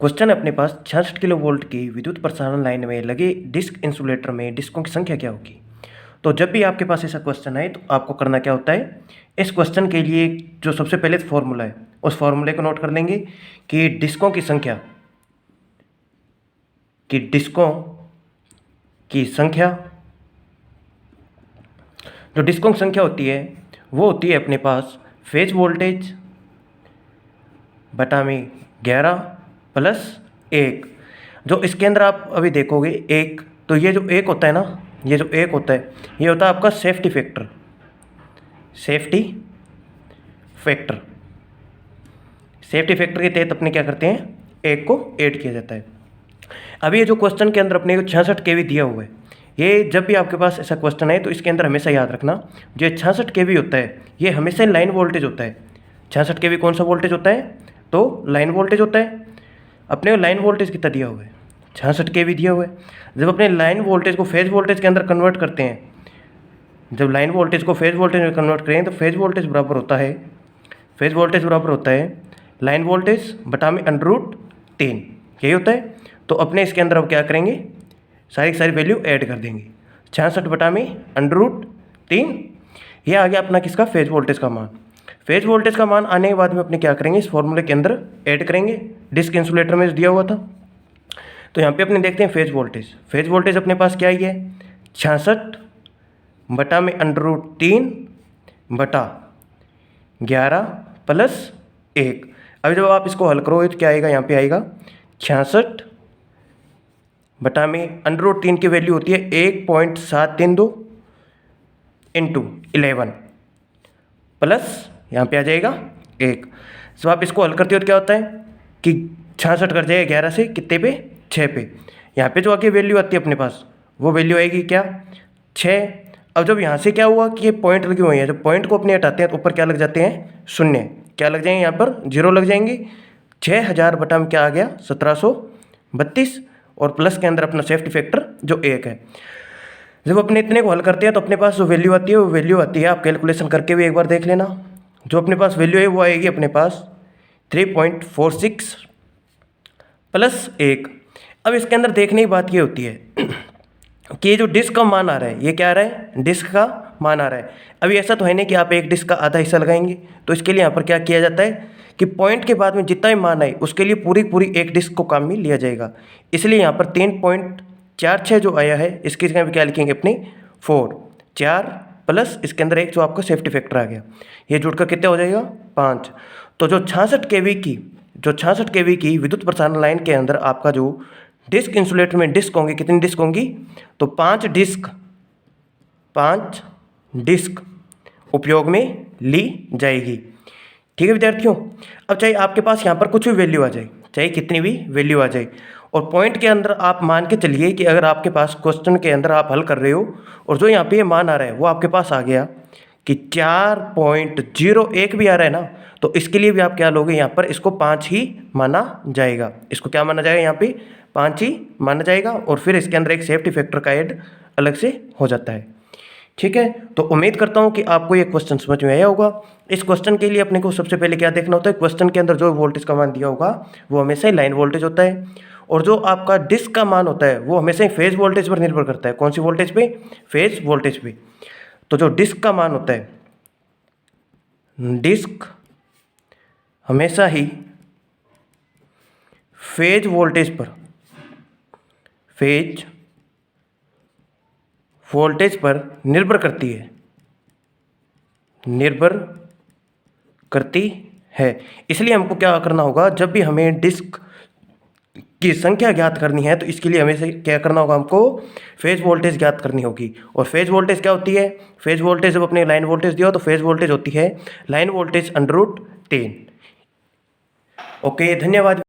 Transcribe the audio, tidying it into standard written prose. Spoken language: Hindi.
क्वेश्चन है अपने पास 66 किलो वोल्ट की विद्युत प्रसारण लाइन में लगे डिस्क इंसुलेटर में डिस्कों की संख्या क्या होगी। तो जब भी आपके पास ऐसा क्वेश्चन आए तो आपको करना क्या होता है, इस क्वेश्चन के लिए जो सबसे पहले फॉर्मूला है उस फॉर्मूले को नोट कर लेंगे कि डिस्कों की संख्या जो डिस्कों की संख्या होती है वो होती है अपने पास फेज वोल्टेज बटा में 11 प्लस 1। जो इसके अंदर आप अभी देखोगे एक, तो ये जो एक होता है ना, ये जो एक होता है ये होता है आपका सेफ्टी फैक्टर। सेफ्टी फैक्टर के तहत अपने क्या करते हैं, एक को ऐड किया जाता है। अभी ये जो क्वेश्चन के अंदर अपने को 66 केवी दिया हुआ है, ये जब भी आपके पास ऐसा क्वेश्चन है तो इसके अंदर हमेशा याद रखना जो 66 केवी होता है ये हमेशा लाइन वोल्टेज होता है। 66 केवी कौन सा वोल्टेज होता है, तो लाइन वोल्टेज होता है। अपने को लाइन वोल्टेज कितना दिया हुआ है, 66 केवी दिया हुआ है। जब अपने लाइन वोल्टेज को फेज वोल्टेज के अंदर कन्वर्ट करते हैं, जब लाइन वोल्टेज को फेज वोल्टेज में कन्वर्ट करें तो फेज वोल्टेज बराबर होता है लाइन वोल्टेज बटा में √3, यही होता है। तो अपने इसके अंदर अब क्या करेंगे, सारी की सारी वैल्यू ऐड कर देंगे। 66 बटा में √3, ये आ गया अपना किसका, फेज वोल्टेज का मान। फेज वोल्टेज का मान आने के बाद में अपने क्या करेंगे, इस फॉर्मूले के अंदर ऐड करेंगे, डिस्क इंसुलेटर में दिया हुआ था। तो यहाँ पे अपने देखते हैं फेज वोल्टेज अपने पास क्या ही है, 66 बटा में √3 बटा 11 प्लस 1। अभी जब आप इसको हल करोगे तो क्या आएगा, यहाँ पे आएगा 66 बटा में √3 की वैल्यू होती है 1.732 इंटू 11 प्लस यहाँ पे आ जाएगा 1। जब आप इसको हल करते हो तो क्या होता है कि 66 कर जाएगा 11 से कितने पे, 6 पे। यहाँ पे जो आगे वैल्यू आती है अपने पास वो वैल्यू आएगी क्या, 6। अब जब यहाँ से क्या हुआ कि ये पॉइंट लगे हुए हैं, जब पॉइंट को अपने हटाते हैं तो ऊपर क्या लग जाते हैं, शून्य। क्या लग जाएंगे, यहाँ पर 0 लग जाएंगे। 6000 बटा में क्या आ गया, 1732, और प्लस के अंदर अपना सेफ्टी फैक्टर जो 1 है। जब अपने इतने को हल करते हैं तो अपने पास जो वैल्यू आती है वो वैल्यू आती है, आप कैलकुलेशन करके भी एक बार देख लेना। जो अपने पास वैल्यू है वो आएगी अपने पास 3.46 प्लस 1। अब इसके अंदर देखने की बात ये होती है कि ये जो डिस्क का मान आ रहा है, ये क्या आ रहा है, डिस्क का मान आ रहा है। अभी ऐसा तो है नहीं कि आप एक डिस्क का आधा हिस्सा लगाएंगे, तो इसके लिए यहाँ पर क्या किया जाता है कि पॉइंट के बाद में जितना भी मान आए उसके लिए पूरी एक डिस्क को काम में लिया जाएगा। इसलिए यहाँ पर 3.46 जो आया है इसकी जगह क्या लिखेंगे अपने 4 प्लस इसके अंदर एक जो आपका सेफ्टी फैक्टर आ गया, ये जुड़कर कितना हो जाएगा, 5। तो जो 66 केवी की विद्युत प्रसारण लाइन के अंदर आपका जो डिस्क इंसुलेटर में डिस्क होंगी, कितनी डिस्क होंगी, तो 5 डिस्क उपयोग में ली जाएगी। ठीक है विद्यार्थियों। अब चाहे आपके पास यहाँ पर कुछ भी वैल्यू आ जाए, चाहे कितनी भी वैल्यू आ जाए, और पॉइंट के अंदर आप मान के चलिए कि अगर आपके पास क्वेश्चन के अंदर आप हल कर रहे हो और जो यहाँ पे ये मान आ रहा है वो आपके पास आ गया कि 4.01 भी आ रहा है ना, तो इसके लिए भी आप क्या लोगे, यहाँ पर इसको 5 ही माना जाएगा। इसको क्या माना जाएगा, यहाँ पे 5 ही माना जाएगा, और फिर इसके अंदर एक सेफ्टी फैक्टर का ऐड अलग से हो जाता है। ठीक है, तो उम्मीद करता हूँ कि आपको ये क्वेश्चन समझ में आया होगा। इस क्वेश्चन के लिए अपने को सबसे पहले क्या देखना होता है, क्वेश्चन के अंदर जो वोल्टेज का मान दिया होगा वो हमेशा ही लाइन वोल्टेज होता है, और जो आपका डिस्क का मान होता है वो हमेशा ही फेज वोल्टेज पर निर्भर करता है। कौन सी वोल्टेज पे, फेज वोल्टेज पे। तो जो डिस्क का मान होता है, डिस्क हमेशा ही फेज वोल्टेज पर निर्भर करती है। इसलिए हमको क्या करना होगा, जब भी हमें डिस्क की संख्या ज्ञात करनी है तो इसके लिए हमें से क्या करना होगा, हमको फेज वोल्टेज ज्ञात करनी होगी। और फेज वोल्टेज क्या होती है, फेज वोल्टेज जब अपने लाइन वोल्टेज दिया हो तो फेज वोल्टेज होती है लाइन वोल्टेज √3। ओके, धन्यवाद।